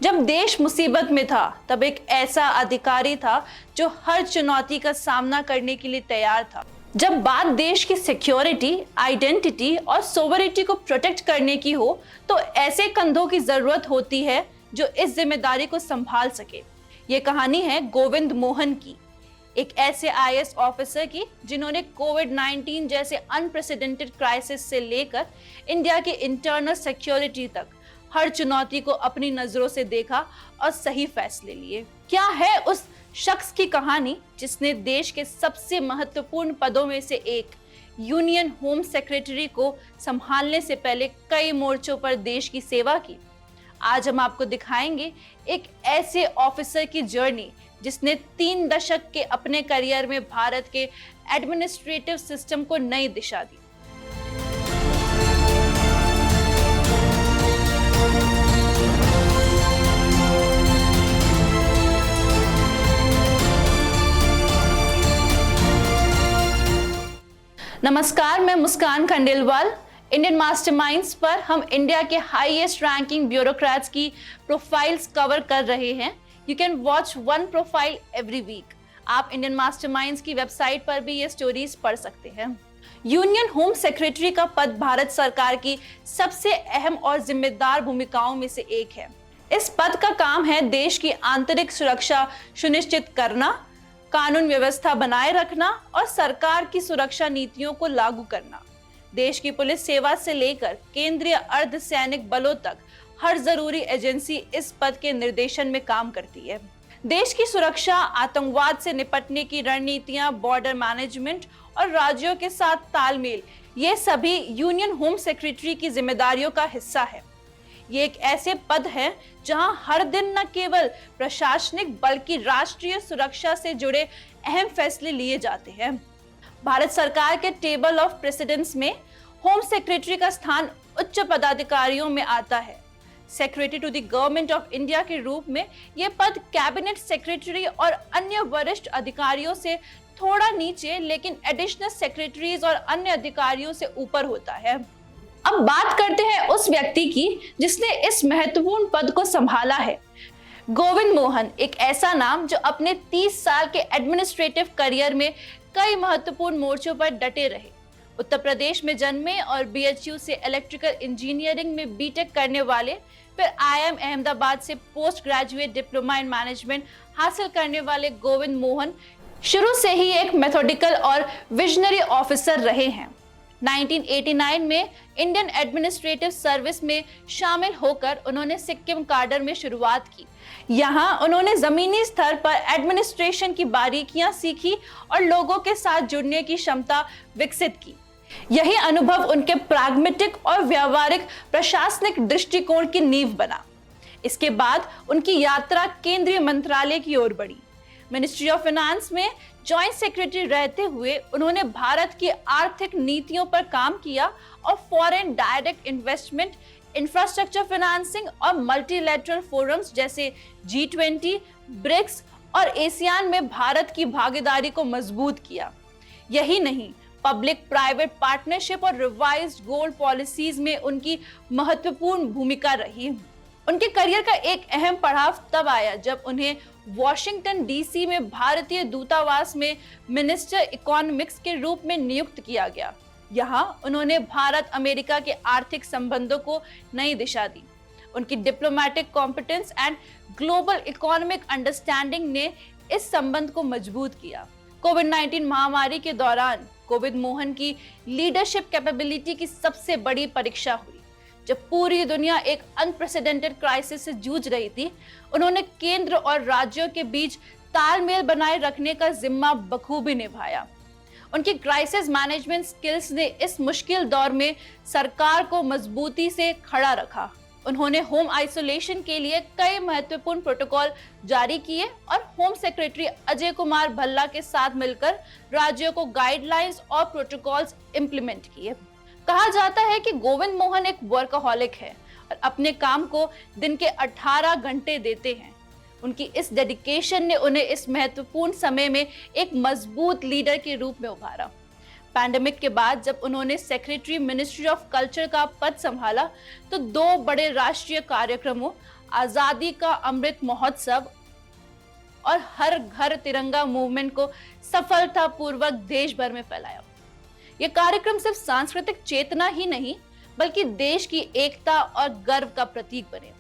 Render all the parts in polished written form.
जब देश मुसीबत में था तब एक ऐसा अधिकारी था जो हर चुनौती का सामना करने के लिए तैयार था। जब बात देश की सिक्योरिटी, आइडेंटिटी और सोवरेनिटी को प्रोटेक्ट करने की हो तो ऐसे कंधों की जरूरत होती है जो इस जिम्मेदारी को संभाल सके। ये कहानी है गोविंद मोहन की, एक ऐसे आईएएस ऑफिसर की जिन्होंने कोविड-19 जैसे अनप्रेसिडेंटेड क्राइसिस से लेकर इंडिया की इंटरनल सिक्योरिटी तक हर चुनौती को अपनी नजरों से देखा और सही फैसले लिए। क्या है उस शख्स की कहानी जिसने देश के सबसे महत्वपूर्ण पदों में से एक यूनियन होम सेक्रेटरी को संभालने से पहले कई मोर्चों पर देश की सेवा की? आज हम आपको दिखाएंगे एक ऐसे ऑफिसर की जर्नी जिसने 3 दशक के अपने करियर में भारत के एडमिनिस्ट्रेटिव सिस्टम को नई दिशा दी। नमस्कार, मैं मुस्कान खंडेलवाल। इंडियन मास्टरमाइंड्स पर हम इंडिया के हाईएस्ट रैंकिंग ब्यूरोक्रेट्स की प्रोफाइल्स कवर कर रहे हैं। You can watch one profile every week. आप इंडियन मास्टरमाइंड्स की वेबसाइट पर भी ये स्टोरीज पढ़ सकते हैं। यूनियन होम सेक्रेटरी का पद भारत सरकार की सबसे अहम और जिम्मेदार भूमिकाओं में से एक है। इस पद का काम है देश की आंतरिक सुरक्षा सुनिश्चित करना, कानून व्यवस्था बनाए रखना और सरकार की सुरक्षा नीतियों को लागू करना। देश की पुलिस सेवा से लेकर केंद्रीय अर्धसैनिक बलों तक हर जरूरी एजेंसी इस पद के निर्देशन में काम करती है। देश की सुरक्षा, आतंकवाद से निपटने की रणनीतियां, बॉर्डर मैनेजमेंट और राज्यों के साथ तालमेल, ये सभी यूनियन होम सेक्रेटरी की जिम्मेदारियों का हिस्सा है। ये एक ऐसे पद है जहां हर दिन न केवल प्रशासनिक बल्कि राष्ट्रीय सुरक्षा से जुड़े अहम फैसले लिए जाते हैं। भारत सरकार के टेबल ऑफ प्रेसिडेंस में होम सेक्रेटरी का स्थान उच्च पदाधिकारियों में आता है। Secretary to the government of India के रूप में यह पद कैबिनेट सेक्रेटरी और अन्य वरिष्ठ अधिकारियों से थोड़ा नीचे, लेकिन एडिशनल सेक्रेटरीज और अन्य अधिकारियों से ऊपर होता है। अब बात करते हैं उस व्यक्ति की जिसने इस महत्वपूर्ण पद को संभाला है। गोविंद मोहन एक ऐसा नाम जो अपने 30 साल के एडमिनिस्ट्रेटिव करियर में कई महत्वपूर्ण मोर्चों पर डटे रहे। उत्तर प्रदेश में जन्मे और बीएचयू से इलेक्ट्रिकल इंजीनियरिंग में बीटेक करने वाले, फिर आईआईएम अहमदाबाद से post graduate diploma in management हासिल करने वाले गोविंद मोहन शुरू से ही एक मेथोडिकल और विजनरी ऑफिसर रहे हैं। 1989 में इंडियन एडमिनिस्ट्रेटिव सर्विस में शामिल होकर उन्होंने सिक्किम काडर में शुरुआत की। यहाँ उन्होंने जमीनी स्तर पर एडमिनिस्ट्रेशन की बारीकियां सीखी और लोगों के साथ जुड़ने की क्षमता विकसित की। यही अनुभव उनके प्राग्मेटिक और व्यावहारिक प्रशासनिक दृष्टिकोण की नींव बना। इसके बाद उनकी यात्रा केंद्रीय मंत्रालय की ओर बढ़ी। मिनिस्ट्री ऑफ फाइनेंस में जॉइंट सेक्रेटरी रहते हुए उन्होंने भारत की आर्थिक नीतियों पर काम किया और foreign direct investment, infrastructure financing और मल्टीलैटरल फोरम्स जैसे G20, ब्रिक्स और एशियान में भारत की भागीदारी को मजबूत किया। यही नहीं, पब्लिक प्राइवेट पार्टनरशिप और रिवाइज्ड गोल्ड पॉलिसीज में उनकी महत्वपूर्ण भूमिका रही। उनके करियर का एक अहम पड़ाव तब आया जब उन्हें वॉशिंगटन डीसी में भारतीय दूतावास में मिनिस्टर इकोनॉमिक्स के रूप में नियुक्त किया गया। यहाँ उन्होंने भारत अमेरिका के आर्थिक संबंधों को नई दिशा दी। उनकी diplomatic competence and global economic understanding ने इस संबंध को मजबूत किया। कोविड-19 महामारी के दौरान गोविंद मोहन की लीडरशिप कैपेबिलिटी की सबसे बड़ी परीक्षा हुई। जब पूरी दुनिया एक अनप्रेसिडेंटेड क्राइसिस से जूझ रही थी, उन्होंने केंद्र और राज्यों के बीच तालमेल बनाए रखने का जिम्मा बखूबी निभाया। उनकी क्राइसिस मैनेजमेंट स्किल्स ने इस मुश्किल दौर में सरकार को मजबूती से खड़ा रखा। उन्होंने होम आइसोलेशन के लिए कई महत्वपूर्ण प्रोटोकॉल जारी किए और होम सेक्रेटरी अजय कुमार भल्ला के साथ मिलकर राज्यों को गाइडलाइंस और प्रोटोकॉल्स इंप्लीमेंट किए। कहा जाता है कि गोविंद मोहन एक वर्कaholic है और अपने काम को दिन के 18 घंटे देते हैं। उनकी इस डेडिकेशन ने उन्हें इस महत्वपूर्ण समय में एक मजबूत लीडर के रूप में उभारा। पैंडेमिक के बाद जब उन्होंने सेक्रेटरी मिनिस्ट्री ऑफ कल्चर का पद संभाला तो 2 बड़े राष्ट्रीय कार्यक्रमों आजादी का अमृत महोत्सव और हर घर तिरंगा मूवमेंट को सफलतापूर्वक देश भर में फैलाया। यह कार्यक्रम सिर्फ सांस्कृतिक चेतना ही नहीं बल्कि देश की एकता और गर्व का प्रतीक बने।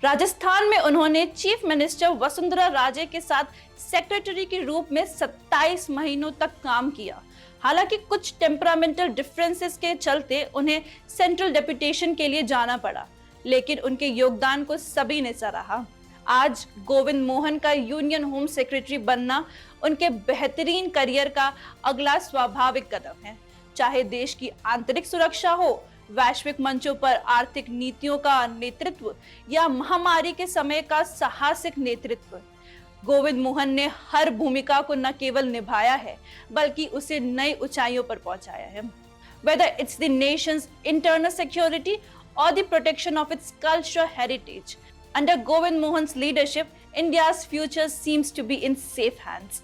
राजस्थान में उन्होंने चीफ मिनिस्टर वसुंधरा राजे के साथ सेक्रेटरी के रूप में 27 महीनों तक काम किया। हालांकि कुछ टेम्परामेंटल डिफरेंसेस के चलते उन्हें सेंट्रल डेपुटेशन के लिए जाना पड़ा, लेकिन उनके योगदान को सभी ने सराहा। आज गोविंद मोहन का यूनियन होम सेक्रेटरी बनना उनके बेहतरीन करियर का अगला स्वाभाविक कदम है। चाहे देश की आंतरिक सुरक्षा हो, वैश्विक मंचों पर आर्थिक नीतियों का नेतृत्व या महामारी के समय का साहसिक नेतृत्व, गोविंद मोहन ने हर भूमिका को न केवल निभाया है बल्कि उसे नई ऊंचाइयों पर पहुंचाया है। Whether it's the nation's internal security or the protection of its cultural heritage, under Govind Mohan's leadership, India's future seems to be in safe hands.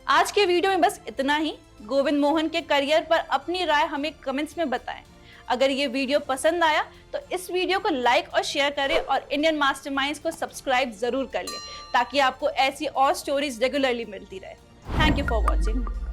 आज के वीडियो में बस इतना ही। गोविंद मोहन के करियर पर अपनी राय हमें कमेंट्स में बताएं। अगर ये वीडियो पसंद आया तो इस वीडियो को लाइक और शेयर करें और इंडियन मास्टरमाइंड्स को सब्सक्राइब जरूर कर लें ताकि आपको ऐसी और स्टोरीज रेगुलरली मिलती रहे। Thank you for watching.